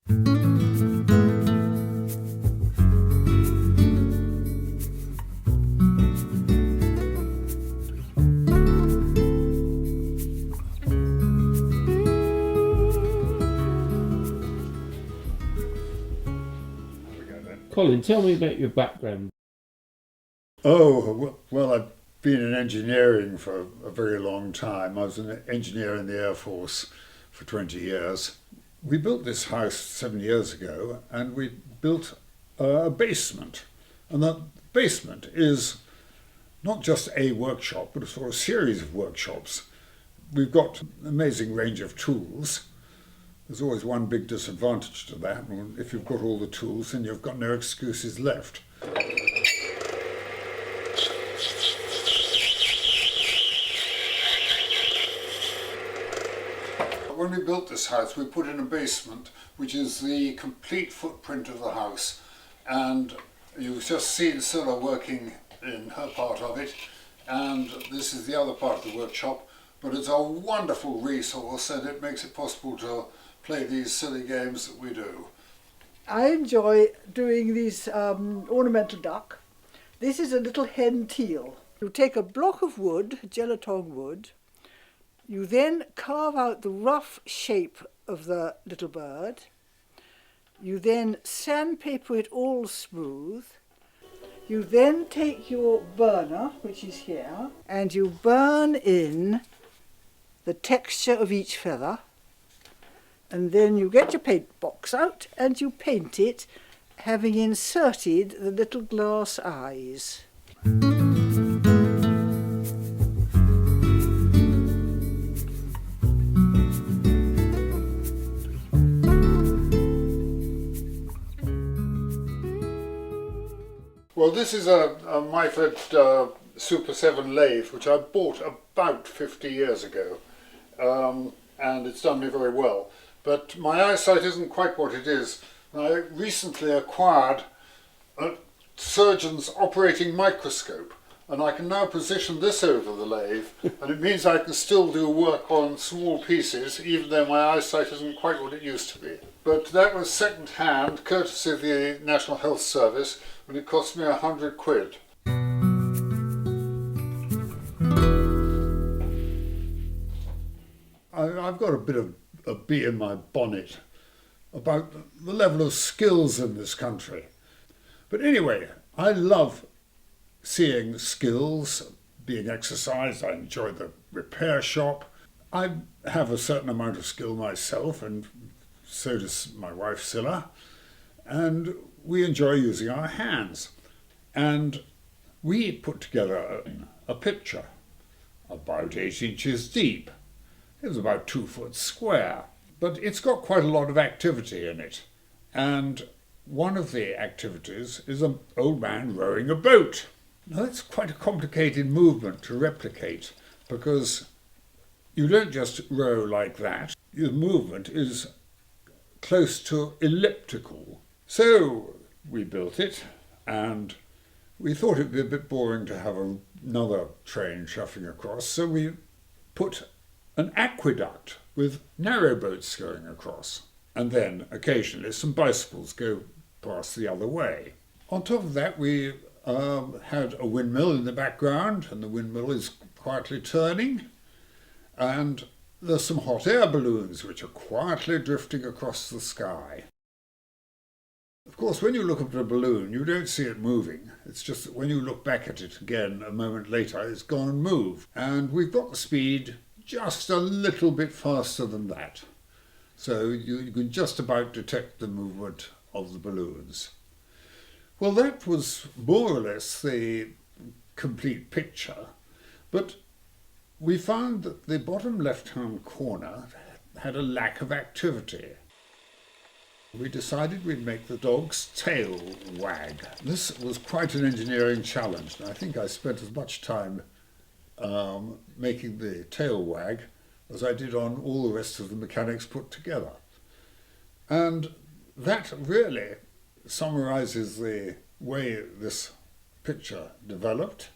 Colin, tell me about your background. Oh, well, I've been in engineering for a very long time. I was an engineer in the Air Force for 20 years. We built this house 7 years ago and we built a basement. And that basement is not just a workshop, but a series of workshops. We've got an amazing range of tools. There's always one big disadvantage to that. If you've got all the tools, then you've got no excuses left. When we built this house, we put in a basement, which is the complete footprint of the house. And you've just seen Scilla working in her part of it. And this is the other part of the workshop. But it's a wonderful resource and it makes it possible to play these silly games that we do. I enjoy doing these ornamental duck. This is a little hen teal. You take a block of wood, gelatong wood, you then carve out the rough shape of the little bird. You then sandpaper it all smooth. You then take your burner, which is here, and you burn in the texture of each feather. And then you get your paint box out and you paint it, having inserted the little glass eyes. Well, this is a Myford Super 7 lathe, which I bought about 50 years ago, and it's done me very well. But my eyesight isn't quite what it is. I recently acquired a surgeon's operating microscope, and I can now position this over the lathe, and it means I can still do work on small pieces, even though my eyesight isn't quite what it used to be. But that was second hand, courtesy of the National Health Service, and it cost me £100. I've got a bit of a bee in my bonnet about the level of skills in this country. But anyway, I love seeing skills being exercised. I enjoy the repair shop. I have a certain amount of skill myself, and so does my wife Scilla, and we enjoy using our hands. And we put together a picture about 8 inches deep. It was about 2 foot square, but it's got quite a lot of activity in it. And one of the activities is an old man rowing a boat. Now that's quite a complicated movement to replicate, because you don't just row like that. The movement is close to elliptical. So we built it, and we thought it'd be a bit boring to have another train shuffling across, so we put an aqueduct with narrow boats going across, and then occasionally some bicycles go past the other way. On top of that, we had a windmill in the background, and the windmill is quietly turning, and there's some hot air balloons which are quietly drifting across the sky. Of course, when you look at a balloon, you don't see it moving. It's just that when you look back at it again a moment later, it's gone and moved. And we've got the speed just a little bit faster than that. So you can just about detect the movement of the balloons. Well, that was more or less the complete picture, but we found that the bottom left-hand corner had a lack of activity. We decided we'd make the dog's tail wag. This was quite an engineering challenge, and I think I spent as much time making the tail wag as I did on all the rest of the mechanics put together. And that really summarises the way this picture developed.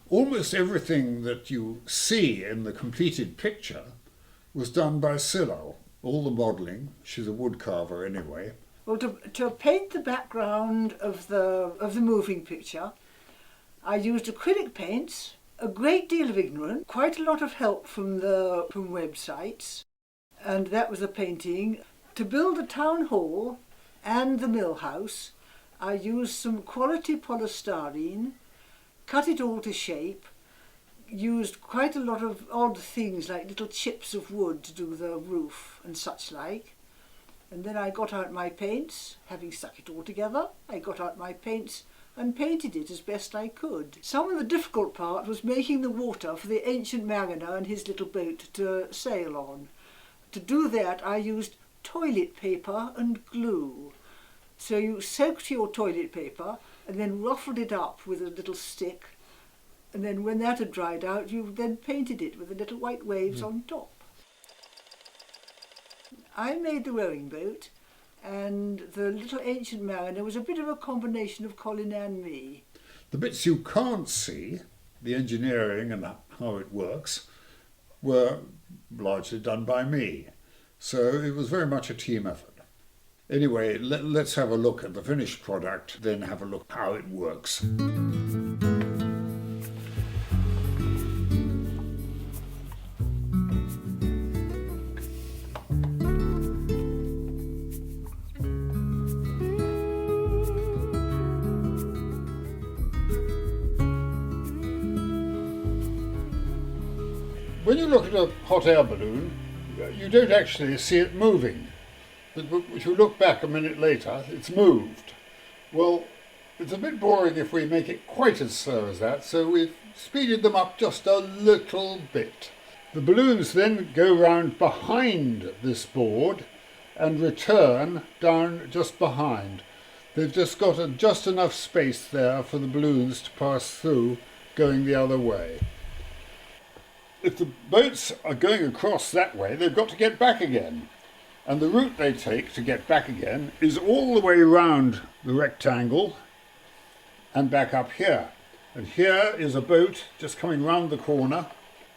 Almost everything that you see in the completed picture was done by Scilla, all the modelling. She's a wood carver anyway. Well, to paint the background of the moving picture, I used acrylic paints, a great deal of ignorance, quite a lot of help from websites, and that was the painting. To build the town hall and the mill house, I used some quality polystyrene, cut it all to shape, used quite a lot of odd things like little chips of wood to do the roof and such like. And then I got out my paints, having stuck it all together, I got out my paints and painted it as best I could. Some of the difficult part was making the water for the ancient mariner and his little boat to sail on. To do that I used toilet paper and glue. So you soaked your toilet paper and then ruffled it up with a little stick, and then when that had dried out you then painted it with the little white waves on top. I made the rowing boat, and the little ancient mariner was a bit of a combination of Colin and me. The bits you can't see, the engineering and how it works, were largely done by me. So it was very much a team effort. Anyway, let's have a look at the finished product, then have a look how it works. When you look at a hot air balloon, you don't actually see it moving. But if you look back a minute later, it's moved. Well, it's a bit boring if we make it quite as slow as that, so we've speeded them up just a little bit. The balloons then go round behind this board and return down just behind. They've just got just enough space there for the balloons to pass through going the other way. If the boats are going across that way, they've got to get back again. And the route they take to get back again is all the way round the rectangle and back up here. And here is a boat just coming round the corner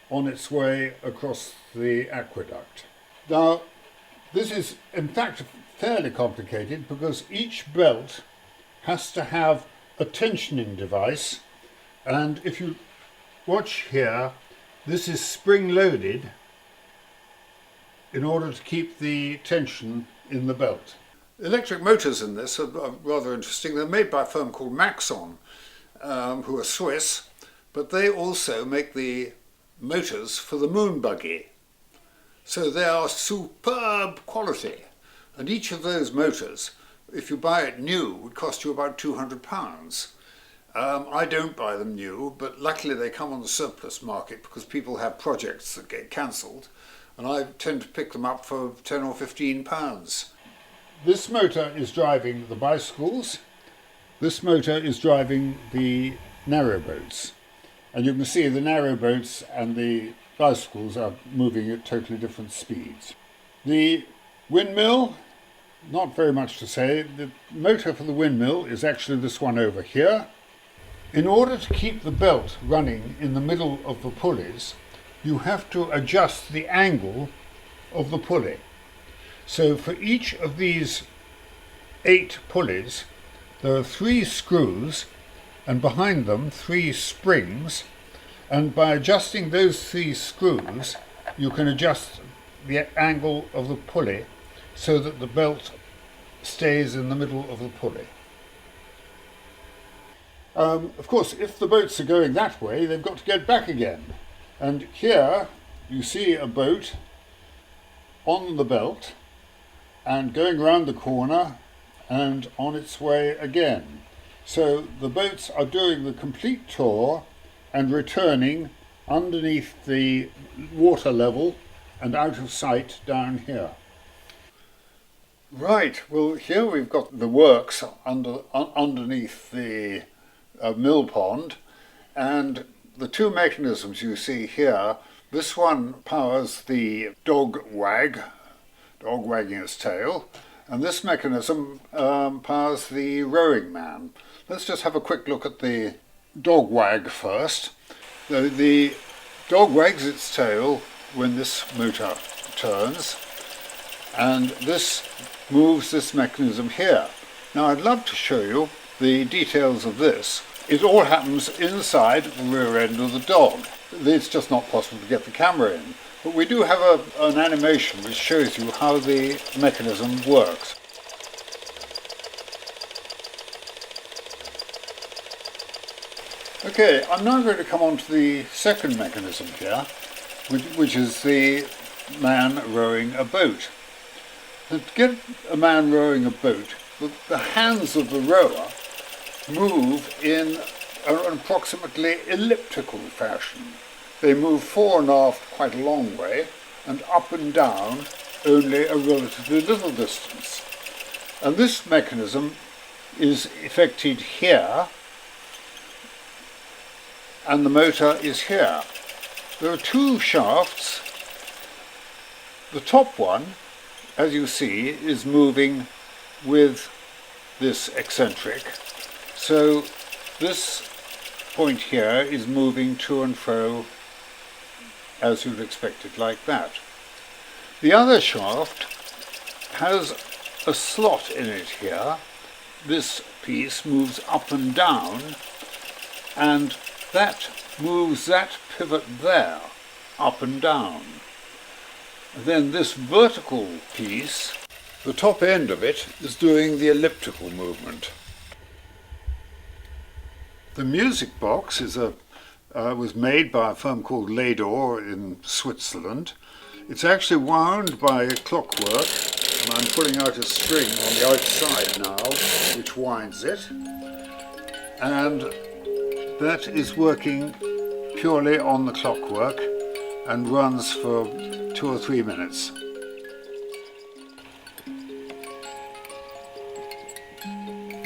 on its way across the aqueduct. Now, this is in fact fairly complicated because each belt has to have a tensioning device, and if you watch here, this is spring-loaded in order to keep the tension in the belt. Electric motors in this are rather interesting. They're made by a firm called Maxon, who are Swiss, but they also make the motors for the moon buggy. So they are superb quality. And each of those motors, if you buy it new, would cost you about £200. I don't buy them new, but luckily they come on the surplus market because people have projects that get cancelled, and I tend to pick them up for £10 or £15. This motor is driving the bicycles, this motor is driving the narrowboats, and you can see the narrowboats and the bicycles are moving at totally different speeds. The windmill, not very much to say. The motor for the windmill is actually this one over here. In order to keep the belt running in the middle of the pulleys, you have to adjust the angle of the pulley. So for each of these 8 pulleys, there are 3 screws, and behind them 3 springs, and by adjusting those 3 screws, you can adjust the angle of the pulley so that the belt stays in the middle of the pulley. Of course, if the boats are going that way, they've got to get back again. And here you see a boat on the belt and going round the corner and on its way again. So the boats are doing the complete tour and returning underneath the water level and out of sight down here. Right, well here we've got the works underneath the mill pond, and the 2 mechanisms you see here, this one powers the dog wagging its tail, and this mechanism powers the rowing man. Let's just have a quick look at the dog wag first. The dog wags its tail when this motor turns, and this moves this mechanism here. Now I'd love to show you the details of this. It all happens inside the rear end of the dog. It's just not possible to get the camera in, but we do have an animation which shows you how the mechanism works. Okay, I'm now going to come on to the second mechanism here, which is the man rowing a boat. To get a man rowing a boat, the hands of the rower move in an approximately elliptical fashion. They move fore and aft quite a long way, and up and down only a relatively little distance. And this mechanism is effected here, and the motor is here. There are two shafts. The top one, as you see, is moving with this eccentric. So this point here is moving to and fro as you'd expect it, like that. The other shaft has a slot in it here. This piece moves up and down, and that moves that pivot there, up and down. And then this vertical piece, the top end of it, is doing the elliptical movement. The music box was made by a firm called Lador in Switzerland. It's actually wound by clockwork, and I'm pulling out a string on the outside now, which winds it. And that is working purely on the clockwork and runs for 2 or 3 minutes.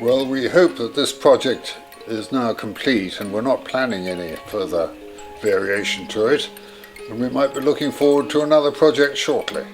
Well, we hope that this project is now complete and we're not planning any further variation to it, and we might be looking forward to another project shortly.